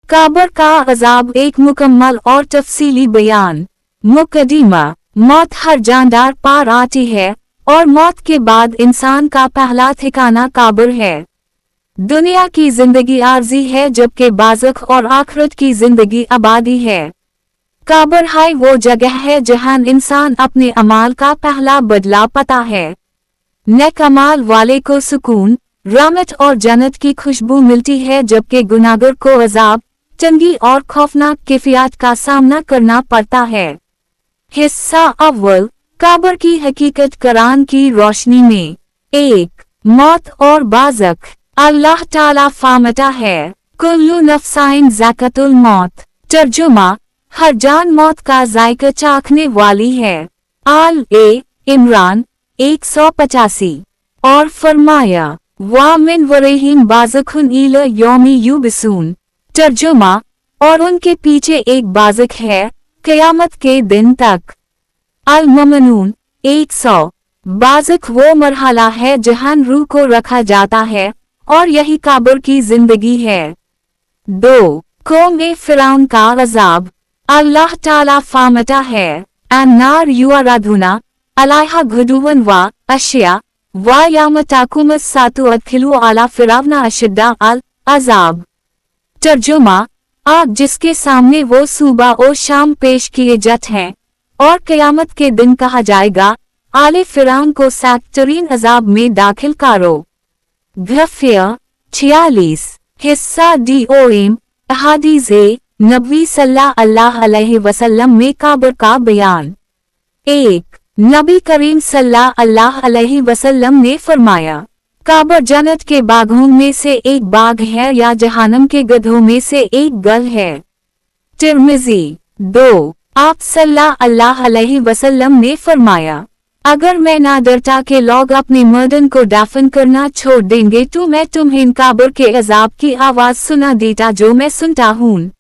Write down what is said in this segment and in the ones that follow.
काबर का अजाब एक मुकम्मल और तफसीली बयान। मुकदीमा। मौत हर जानदार पार आती है और मौत के बाद इंसान का पहला ठिकाना काबर है। दुनिया की जिंदगी आर्जी है जबकि बाज़ख और आखिरत की जिंदगी आबादी है। काबर है वो जगह है जहां इंसान अपने अमाल का पहला बदला पाता है। नेक अमाल वाले को सुकून, रहमत और जन्नत की खुशबू मिलती है जबकि गुनाहगार को अजाब, तंगी और खौफनाक कैफियत का सामना करना पड़ता है। हिस्सा अव्वल, काबर की हकीकत कुरान की रोशनी में। 1. मौत और बाज़ख। अल्लाह ताला फरमाता है, कुल्लु नफ्साइन ज़ाइक़तुल मौत। तर्जुमा, हर जान मौत का जायका चाखने वाली है। आल इमरान 185। और फरमाया, वा मिन वरहिम बाज़खुन इला यौमि युबसून। तर्जुमा, और उनके पीछे एक बाज़ख है क़यामत के दिन तक। अल मुमिनून 100। बाज़ख वो मरहला है जहां रूह को रखा जाता है और यही काबर की जिंदगी है। 2. कौम फिरौन का अज़ाब। अल्लाह ताला फरमाता है, अन्नार युअरदुना अलैहा गुदुवन व अशिया व यौम तक़ूमुस साअतु अदखिलू अला फिरौना अशद्द अल अज़ाब। तर्जुमा, आग जिसके सामने वो सुबह और शाम पेश किए जाते हैं और क़यामत के दिन कहा जाएगा, आले फिरौन को सख्त-तरीन अज़ाब में दाखिल करो। गफिया 46। हिस्सा डोम, अहादीस नबी सल्लल्लाहु अलैहि वसल्लम में काबर का बयान। 1. नबी करीम सल्लल्लाहु अलैहि वसल्लम ने फरमाया, काबर जन्नत के बागों में से एक बाग है या जहन्नम के गड्ढों में से एक गल है। तिर्मिज़ी। 2. आप सल्लल्लाहु अलैहि वसल्लम ने फरमाया, अगर मैं ना डरता कि लोग अपने मर्दन को दफन करना छोड़ देंगे तो मैं तुम्हें काबर के अजाब की आवाज सुना देता जो मैं सुनता हूँ।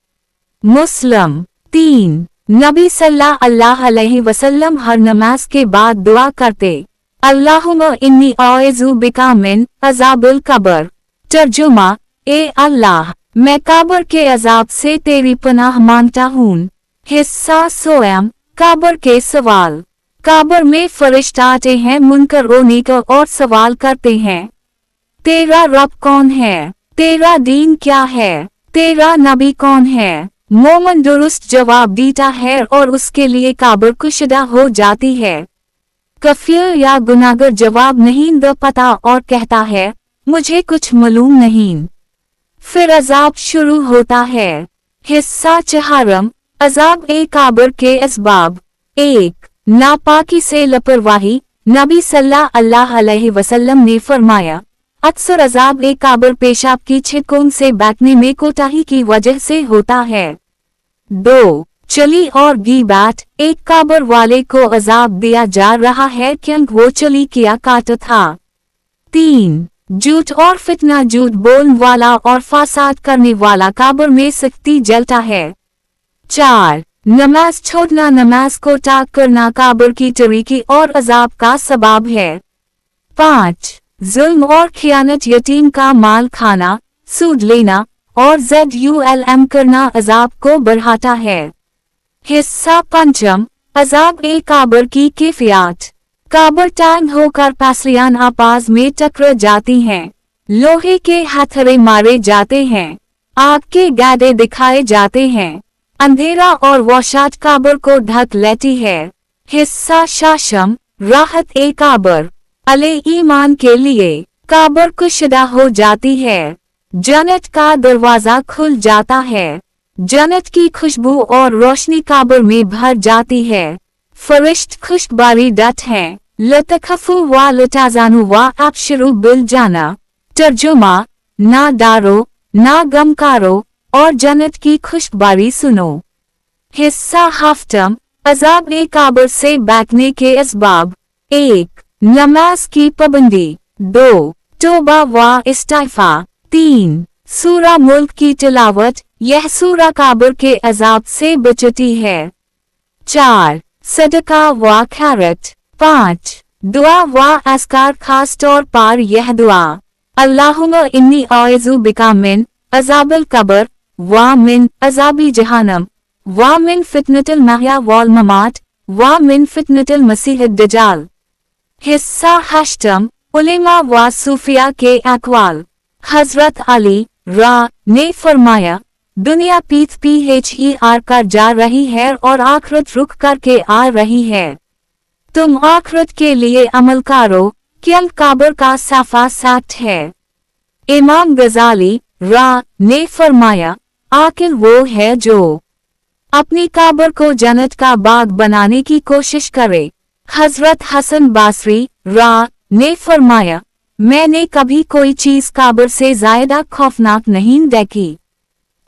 मुस्लिम। 3. नबी सल्लल्लाहु अलैहि वसल्लम हर नमाज के बाद दुआ करते, अल्लाहुम्मा इन्नी औज़ु बिका मिन अज़ाबिल कब्र। तर्जुमा, ए अल्लाह, मैं कब्र के अजाब से तेरी पनाह मांगता हूँ। हिस्सा सोयम, कब्र के सवाल। कब्र में फरिश्ते आते हैं मुनकर और नेकर और सवाल करते हैं, तेरा रब कौन है, तेरा दीन क्या है, तेरा नबी कौन है। मोमन दुरुस्त जवाब देता है और उसके लिए कब्र कुशीदा हो जाती है। काफिर या गुनाहगार जवाब नहीं दे पाता और कहता है, मुझे कुछ मालूम नहीं। फिर अजाब शुरू होता है। हिस्सा चहारम, अजाब कब्र के असबाब। 1. नापाकी से लापरवाही। नबी सल्लल्लाहु अलैहि वसल्लम ने फरमाया, अक्सर अजाब कब्र पेशाब की छिटकों से बैठने में कोताही की वजह से होता है। 2. चली और गीबत। एक कब्र वाले को अजाब दिया जा रहा है क्योंकि वो चली किया करता था। 3. झूठ और फितना। झूठ बोलने वाला और फसाद करने वाला कब्र में सख्ती जलता है। 4. नमाज छोड़ना। नमाज को तर्क करना कब्र की तरीकी और अजाब का सबब है। 5. जुल्म और खियानत। यतीम का माल खाना, सूद लेना और ज़ुल्म करना अजाब को बढ़ाता है। हिस्सा पंचम, अजाब कब्र की कैफियत। कब्र तंग होकर पसलियान आपस में टकरा जाती हैं, लोहे के हथौड़े मारे जाते हैं, आग के गड्ढे दिखाए जाते हैं, अंधेरा और वहशत कब्र को ढक लेती है। हिस्सा शाशम, राहत कब्र। अले ईमान के लिए कब्र कुशीदा हो जाती है, जन्नत का दरवाजा खुल जाता है, जन्नत की खुशबू और रोशनी कब्र में भर जाती है। फरिश्ते खुशबारी डट हैं, लतखफू व लताजानु व अबशरू बिल जाना। तर्जुमा, ना डरो ना गम करो और जन्नत की खुशबारी सुनो। हिस्सा हफ्तम, अजाब कब्र से बचने के असबाब। 1. नमाज की पाबंदी। 2. तौबा व इस्तिग़फ़ार। 3. सूरा मुल्क की तिलावत। यह सूरा कब्र के अजाब से बचाती है। 4. सदका व खैरत। 5. दुआ व अस्कार। खास तौर पर यह दुआ, अल्लाहुम्मा इन्नी औज़ु बिका मिन अज़ाबिल कब्र वा मिन अज़ाबी जहन्नम, वा मिन फितनतिल महया वल ममात, वा मिन फितनतिल मसीहिद दज्जाल। हिस्सा हश्तम, उलेमा व सूफिया के अक़वाल। हज़रत अली रा ने फरमाया, दुनिया पीछे कर जा रही है और आखिरत रुक करके आ रही है। तुम आखिरत के लिए अमल करो, क्या कब्र का सफ़ा सख्त है। इमाम गज़ाली रा ने फरमाया, आकिल वो है जो अपनी कब्र को जन्नत का बाग बनाने की कोशिश करे। हज़रत हसन बासरी रा ने फरमाया, मैंने कभी कोई चीज कब्र से ज्यादा खौफनाक नहीं देखी।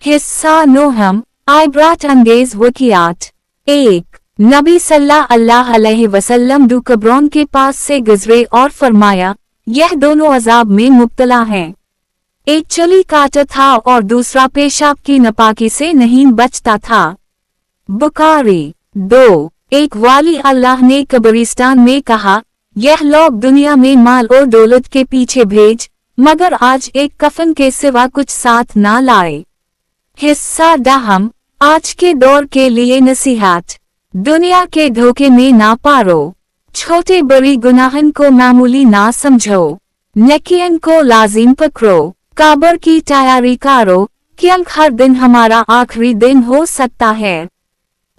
हिस्सा नोहम, आइबरात अंगेज वक़ियात। 1 नबी सल्लल्लाहु अलैहि वसल्लम दो कब्रों के पास से गुजरे और फरमाया, यह दोनों अजाब में मुब्तला हैं। एक चली काटा था और दूसरा पेशाब की नापाकी से नहीं बचता था। बुखारी 2 एक वाली अल्लाह ने कब्रिस्तान में कहा, यह लोग दुनिया में माल और दौलत के पीछे भेज, मगर आज एक कफन के सिवा कुछ साथ ना लाए। हिस्सा दहम, आज के दौर के लिए नसीहत। दुनिया के धोखे में ना पारो, छोटे बड़ी गुनाहन को मामूली ना समझो, नेकियन को लाजिम पकड़ो, कब्र की तैयारी करो, क्योंकि हर दिन हमारा आखिरी दिन हो सकता है।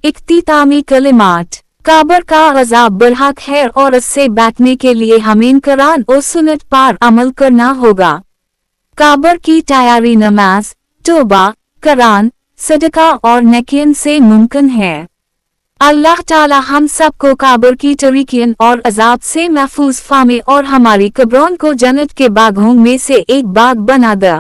इख्तितामी कलिमात, कब्र का अज़ाब बरहक है और इससे बचने के लिए हमें कुरान और सुन्नत पर अमल करना होगा। कब्र की तैयारी नमाज, तौबा, कुरान, सदका और नेकियन से मुमकिन है। अल्लाह ताला हम सबको कब्र की तरीकियन और अज़ाब से महफूज फामे और हमारी कब्रों को जन्नत के बागों में से एक बाग बना दे।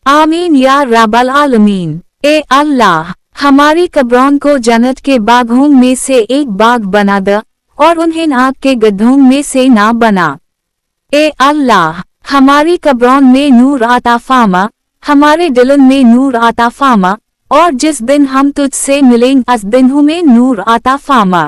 आमीन या रब्बल आलमीन। ए अल्लाह, हमारी कब्रों को जन्नत के बागों में से एक बाग बना दे और उन्हें आग के गड्ढों में से ना बना। ए अल्लाह, हमारी कब्रों में नूर अता फरमा, हमारे दिलों में नूर अता फरमा और जिस दिन हम तुझसे मिलेंगे उस दिन हमें नूर अता फरमा।